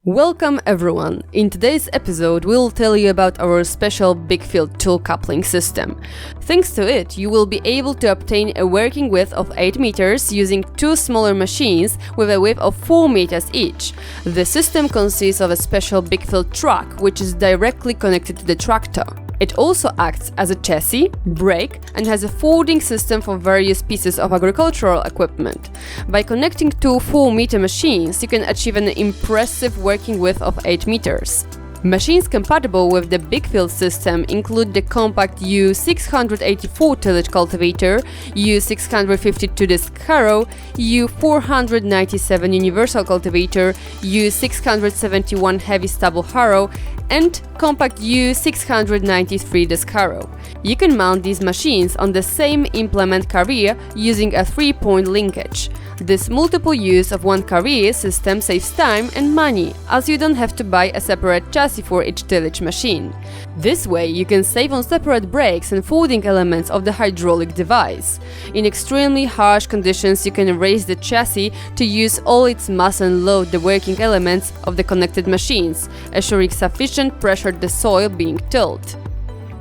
Welcome everyone! In today's episode we'll tell you about our special BigField tool coupling system. Thanks to it, you will be able to obtain a working width of 8 meters using two smaller machines with a width of 4 meters each. The system consists of a special BigField truck which is directly connected to the tractor. It also acts as a chassis, brake, and has a folding system for various pieces of agricultural equipment. By connecting two 4-meter machines, you can achieve an impressive working width of 8 meters. Machines compatible with the BigField system include the compact U684 tillage cultivator, U652 disc harrow, U497 universal cultivator, U671 heavy stubble harrow, and compact U693 disc harrow. You can mount these machines on the same implement carrier using a 3-point linkage. This multiple use of one carrier system saves time and money, as you don't have to buy a separate chassis for each tillage machine. This way you can save on separate brakes and folding elements of the hydraulic device. In extremely harsh conditions you can raise the chassis to use all its mass and load the working elements of the connected machines, assuring sufficient pressure the soil being tilled.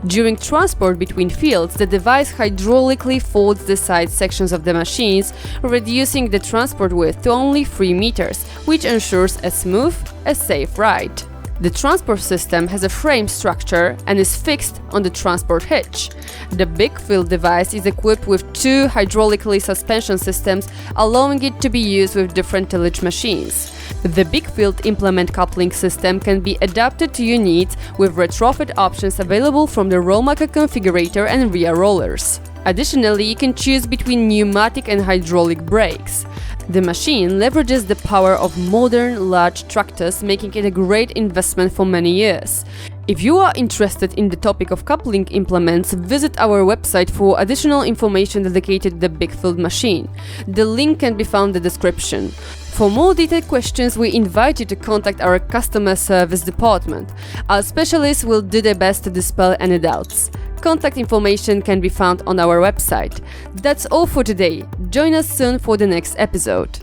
During transport between fields, the device hydraulically folds the side sections of the machines, reducing the transport width to only 3 meters, which ensures a smooth, safe ride. The transport system has a frame structure and is fixed on the transport hitch. The BigField device is equipped with two hydraulically suspension systems, allowing it to be used with different tillage machines. The BigField implement coupling system can be adapted to your needs with retrofit options available from the Rolmako configurator and rear rollers. Additionally, you can choose between pneumatic and hydraulic brakes. The machine leverages the power of modern large tractors, making it a great investment for many years. If you are interested in the topic of coupling implements, visit our website for additional information dedicated to the BigField machine. The link can be found in the description. For more detailed questions, we invite you to contact our customer service department. Our specialists will do their best to dispel any doubts. Contact information can be found on our website. That's all for today. Join us soon for the next episode.